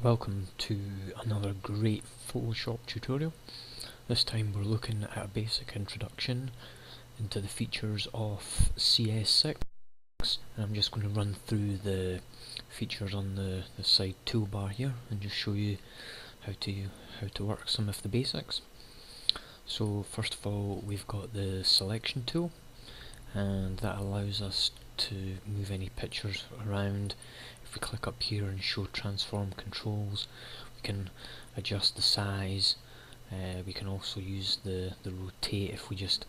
Welcome to another great Photoshop tutorial. This time we're looking at a basic introduction into the features of cs6, and I'm just going to run through the features on the side toolbar here and just show you how to work some of the basics. So first of all, we've got the selection tool, and that allows us to move any pictures around. If we click up here and show transform controls, we can adjust the size. We can also use the rotate if we just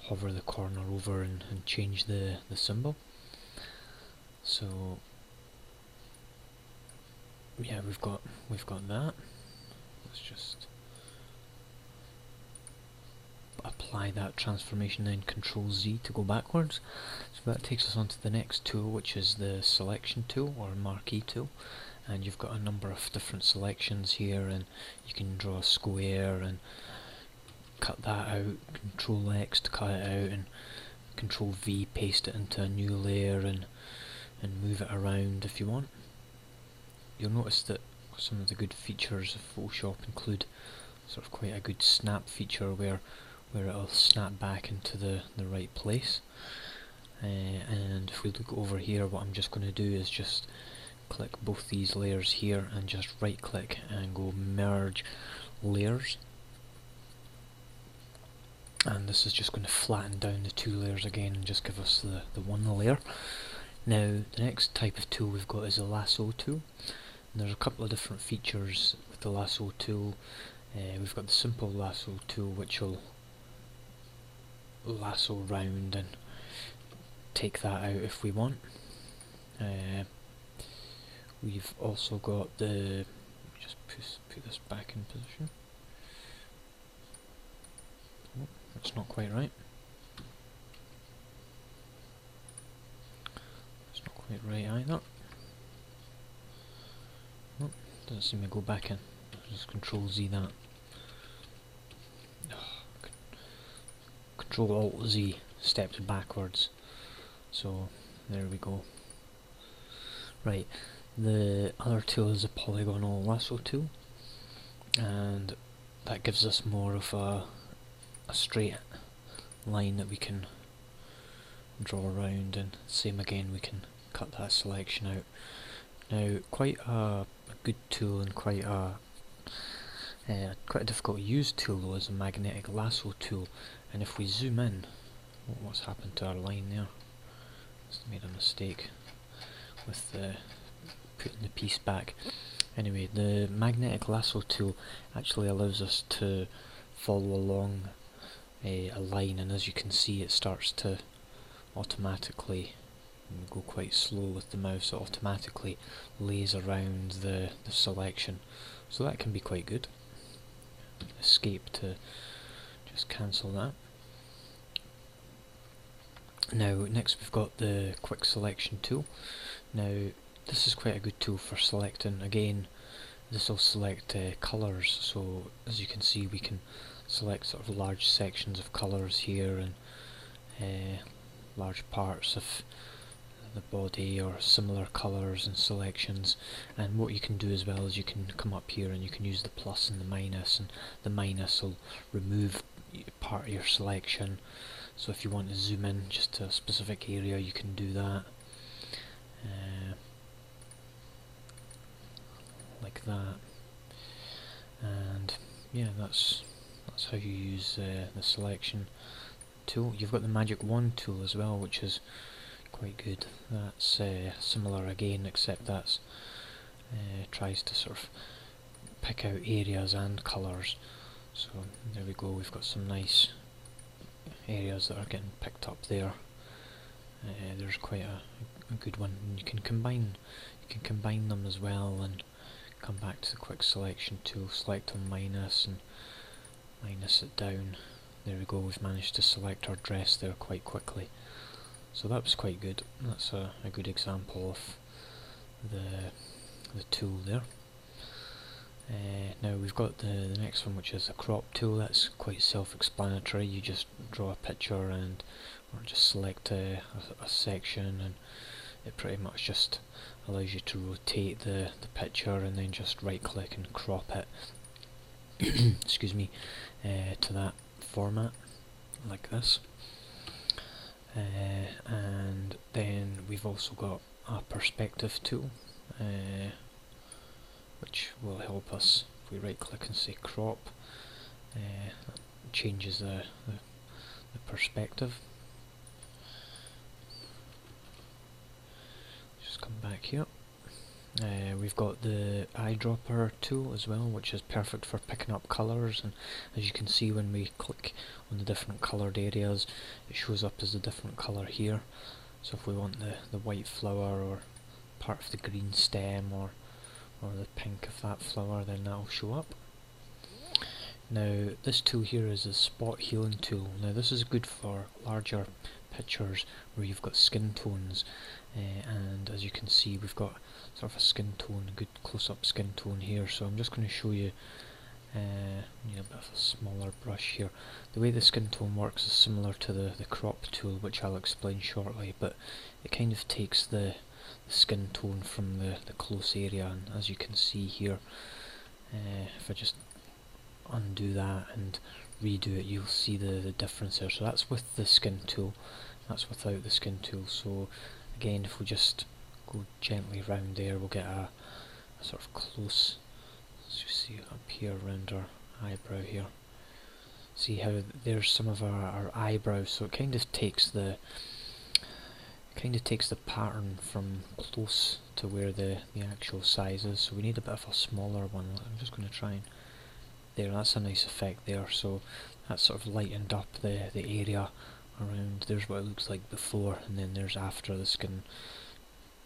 hover the corner over and change the symbol. So yeah, we've got that. Let's just apply that transformation, then Control Z to go backwards. So that takes us on to the next tool, which is the selection tool or marquee tool, and you've got a number of different selections here, and you can draw a square and cut that out, Control X to cut it out, and Control V paste it into a new layer and move it around if you want. You'll notice that some of the good features of Photoshop include sort of quite a good snap feature where it'll snap back into the right place. And if we look over here, what I'm just going to do is just click both these layers here and just right click and go merge layers, and this is just going to flatten down the two layers again and just give us the one layer. Now the next type of tool we've got is a lasso tool, and there's a couple of different features with the lasso tool. We've got the simple lasso tool, which will lasso round and take that out if we want. We've also got the, just put this back in position. Oh, that's not quite right. It's not quite right either. Oh, doesn't seem to go back in. Just Control Z that. Control Alt Z stepped backwards. So there we go. Right, the other tool is a polygonal lasso tool, and that gives us more of a straight line that we can draw around, and same again, we can cut that selection out. Now quite a good tool and quite a difficult to use tool though is a magnetic lasso tool, and if we zoom in, what's happened to our line there? Just made a mistake with putting the piece back. Anyway, the magnetic lasso tool actually allows us to follow along a line, and as you can see, it starts to automatically go quite slow with the mouse. It automatically lays around the selection, so that can be quite good. Escape to just cancel that. Now next we've got the quick selection tool. Now this is quite a good tool for selecting. Again, this will select colours, so as you can see we can select sort of large sections of colours here, and large parts of the body or similar colours and selections. And what you can do as well is you can come up here and you can use the plus and the minus, and the minus will remove part of your selection. So if you want to zoom in just to a specific area, you can do that, like that. And yeah, that's how you use the selection tool. You've got the magic wand tool as well, which is quite good. That's similar again, except that's tries to sort of pick out areas and colours. So there we go, we've got some nice areas that are getting picked up there. There's quite a good one. And you can combine them as well, and come back to the quick selection tool, select on minus and minus it down. There we go, we've managed to select our dress there quite quickly. So that was quite good. That's a good example of the tool there. Now we've got the next one, which is the crop tool. That's quite self-explanatory. You just draw a picture and or just select a section, and it pretty much just allows you to rotate the picture and then just right click and crop it excuse me, to that format like this. And then we've also got a perspective tool, which will help us. If we right click and say crop, that changes the perspective. Just come back here. We've got the eyedropper tool as well, which is perfect for picking up colours, and as you can see when we click on the different coloured areas, it shows up as a different colour here. So if we want the white flower or part of the green stem or the pink of that flower, then that'll show up. Now this tool here is a spot healing tool. Now this is good for larger pictures where you've got skin tones, and as you can see we've got sort of a skin tone, a good close-up skin tone here. So I'm just going to show you, need a bit of a smaller brush here. The way the skin tone works is similar to the crop tool, which I'll explain shortly, but it kind of takes the skin tone from the close area, and as you can see here, if I just undo that and redo it, you'll see the difference there. So that's with the skin tool, that's without the skin tool. So again, if we just go gently round there, we'll get a sort of close, let's just see up here around our eyebrow here. See how there's some of our eyebrows, so it kind of takes the pattern from close to where the actual size is. So we need a bit of a smaller one. I'm just going to try and, there, that's a nice effect there. So that's sort of lightened up the area around. There's what it looks like before, and then there's after the skin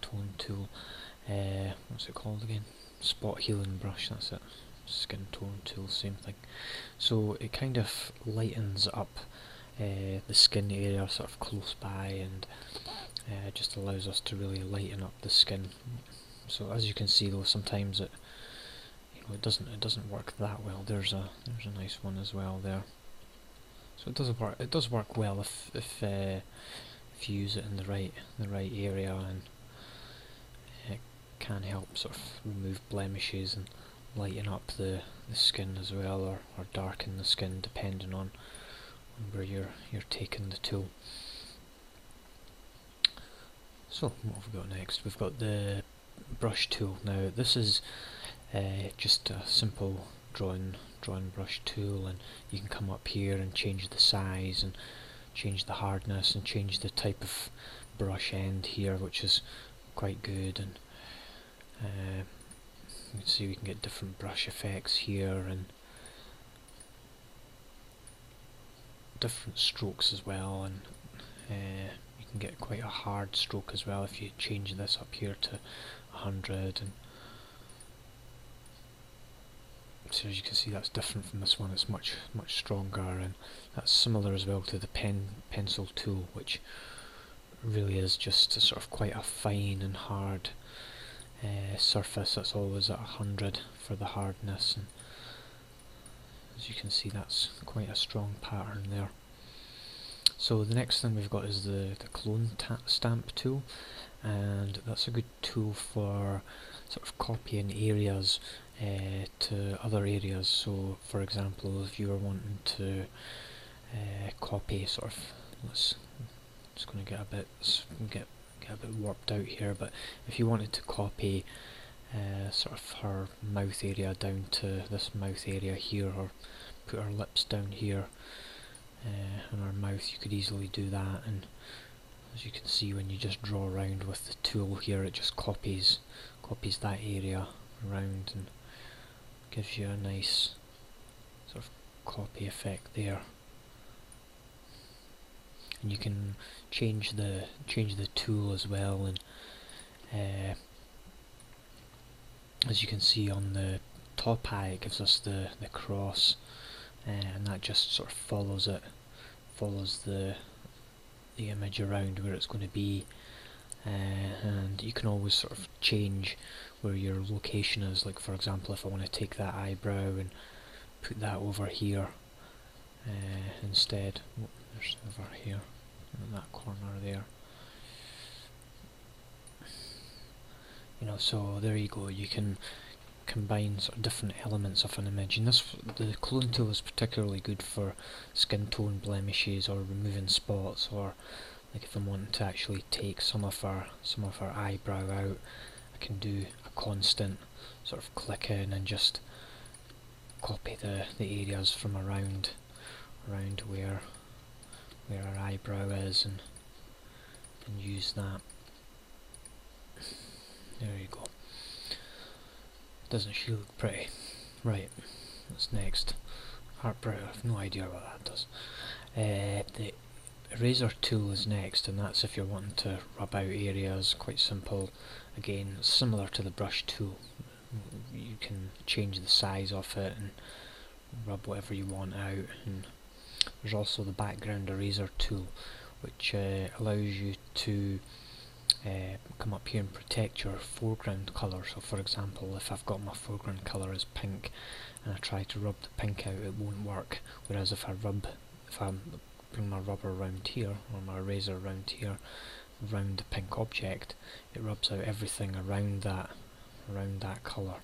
tone tool. What's it called again? Spot healing brush, that's it. Skin tone tool, same thing. So it kind of lightens up the skin area sort of close by, and just allows us to really lighten up the skin. So as you can see though, sometimes it it doesn't work that well. There's a nice one as well there. So it does work well if you use it in the right area, and it can help sort of remove blemishes and lighten up the skin as well, or darken the skin depending on where you're taking the tool. So what have we got next? We've got the brush tool. Now this is just a simple drawing brush tool, and you can come up here and change the size and change the hardness and change the type of brush end here, which is quite good. And you can see we can get different brush effects here and different strokes as well, and you can get quite a hard stroke as well if you change this up here to 100. And so as you can see, that's different from this one. It's much stronger, and that's similar as well to the pencil tool, which really is just a sort of quite a fine and hard surface. That's always at 100 for the hardness, and as you can see, that's quite a strong pattern there. So the next thing we've got is the clone stamp tool, and that's a good tool for sort of copying areas to other areas. So for example, if you were wanting to copy sort of, it's going to get a bit warped out here, but if you wanted to copy sort of her mouth area down to this mouth area here, or put her lips down here and her mouth, you could easily do that. And as you can see, when you just draw around with the tool here, it just copies that area around and gives you a nice sort of copy effect there. And you can change the tool as well, and as you can see on the top eye, it gives us the cross, and that just sort of follows the image around where it's going to be. And you can always sort of change where your location is. Like for example, if I want to take that eyebrow and put that over here instead. There's over here in that corner there. You know, so there you go. You can combine sort of different elements of an image, and the clone tool is particularly good for skin tone blemishes or removing spots, or like if I'm wanting to actually take some of our eyebrow out, I can do a constant sort of click in and just copy the areas from around where our eyebrow is, and use that. There you go. Doesn't she look pretty? Right, what's next? Heartbrow, I have no idea what that does. The eraser tool is next, and that's if you're wanting to rub out areas. Quite simple. Again, similar to the brush tool. You can change the size of it and rub whatever you want out. And there's also the background eraser tool, which allows you to come up here and protect your foreground colour. So for example, if I've got my foreground colour as pink and I try to rub the pink out, it won't work. Whereas if I bring my rubber around here, or my eraser around here, around the pink object, it rubs out everything around that colour.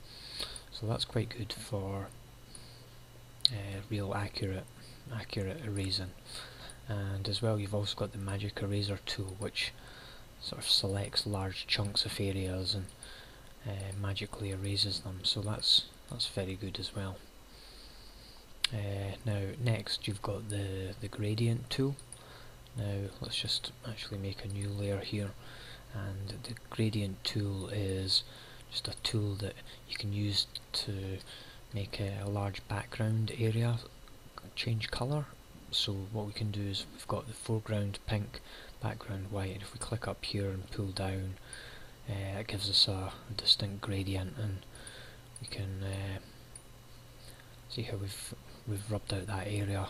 So that's quite good for real accurate erasing. And as well, you've also got the magic eraser tool, which sort of selects large chunks of areas and magically erases them. So that's very good as well. Now next you've got the gradient tool. Now let's just actually make a new layer here, and the gradient tool is just a tool that you can use to make a large background area change colour. So what we can do is we've got the foreground pink, background white, and if we click up here and pull down, it gives us a distinct gradient, and we can see how we've rubbed out that area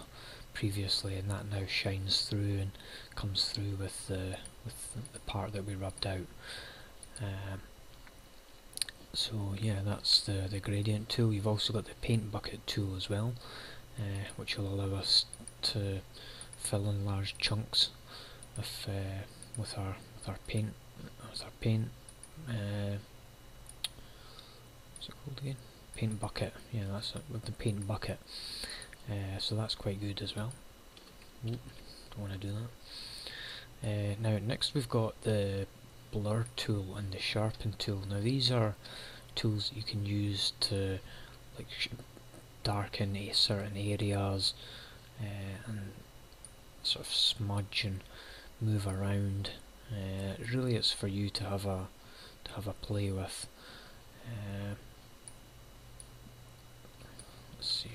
previously, and that now shines through and comes through with the part that we rubbed out. So yeah, that's the gradient tool. You've also got the paint bucket tool as well, which will allow us to fill in large chunks of with our paint. What's it called again? Paint bucket. Yeah, that's it, with the paint bucket. So that's quite good as well. Oop, don't want to do that. Now next we've got the blur tool and the sharpen tool. Now these are tools that you can use to like darken certain areas and sort of smudge and move around. Really, it's for you to have a play with. Let's see.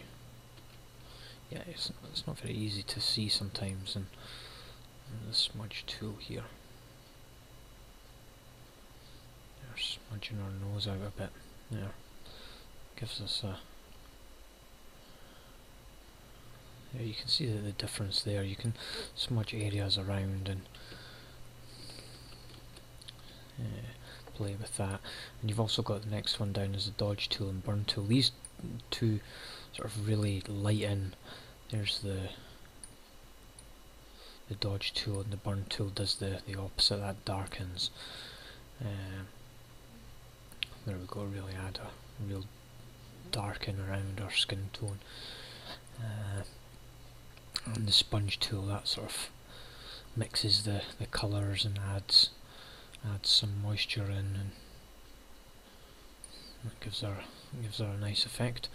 Yeah, it's not very easy to see sometimes, and the smudge tool here. They're smudging our nose out a bit. There, gives us a. Yeah, you can see the difference there. You can smudge areas around and play with that. And you've also got the next one down as the dodge tool and burn tool. These two sort of really lighten. There's the dodge tool, and the burn tool does the opposite, that darkens. There we go, really add a real darken around our skin tone. And the sponge tool, that sort of mixes the colours and adds some moisture in, and that gives her a nice effect.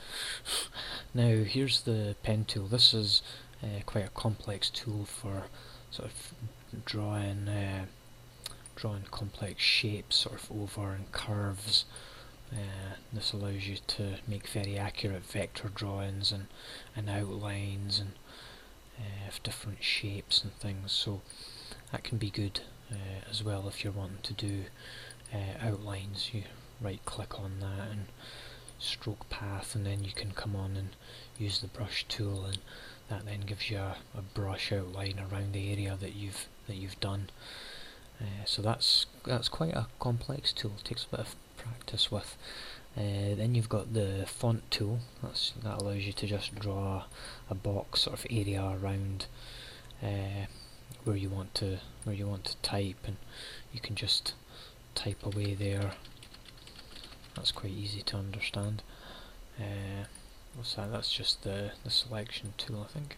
Now here's the pen tool. This is quite a complex tool for sort of drawing complex shapes sort of over and curves. This allows you to make very accurate vector drawings and outlines and of different shapes and things, so that can be good as well if you're wanting to do outlines. You right click on that and stroke path, and then you can come on and use the brush tool, and that then gives you a brush outline around the area that you've done. So that's quite a complex tool, it takes a bit of practice with. Then you've got the font tool. That allows you to just draw a box sort of area around where you want to type, and you can just type away there That's quite easy to understand. What's that? That's just the selection tool, I think.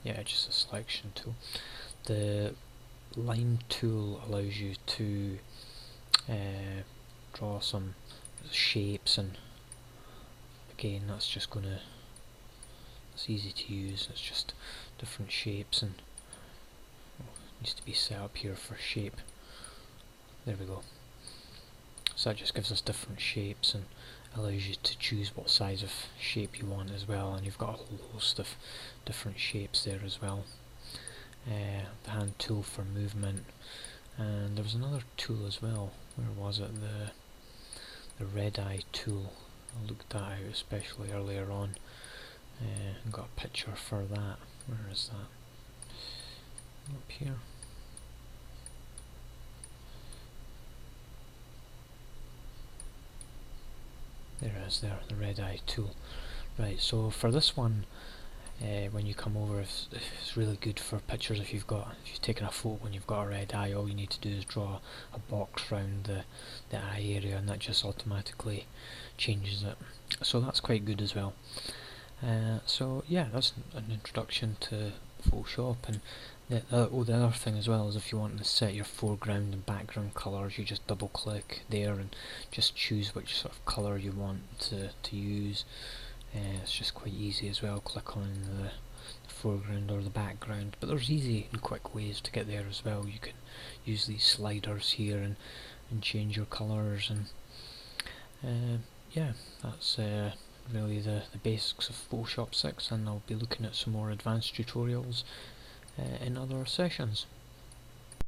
Yeah, just a selection tool. The line tool allows you to draw some shapes, and again that's just gonna, it's easy to use. It's just different shapes, and needs to be set up here for shape. There we go. So that just gives us different shapes and allows you to choose what size of shape you want as well, and you've got a whole host of different shapes there as well. The hand tool for movement, and there was another tool as well. Where was it? The red eye tool. I looked that out especially earlier on, and got a picture for that. Where is that? Up here. There it is there, the red eye tool. Right, so for this one, when you come over, it's really good for pictures. If you've taken a photo when you've got a red eye, all you need to do is draw a box around the eye area, and that just automatically changes it. So that's quite good as well. So yeah, that's an introduction to Photoshop. And the other thing as well is, if you want to set your foreground and background colours, you just double click there and just choose which sort of colour you want to use. It's just quite easy as well. Click on the foreground or the background, but there's easy and quick ways to get there as well. You can use these sliders here and change your colours, and yeah, that's really the basics of Photoshop 6, and I'll be looking at some more advanced tutorials in other sessions.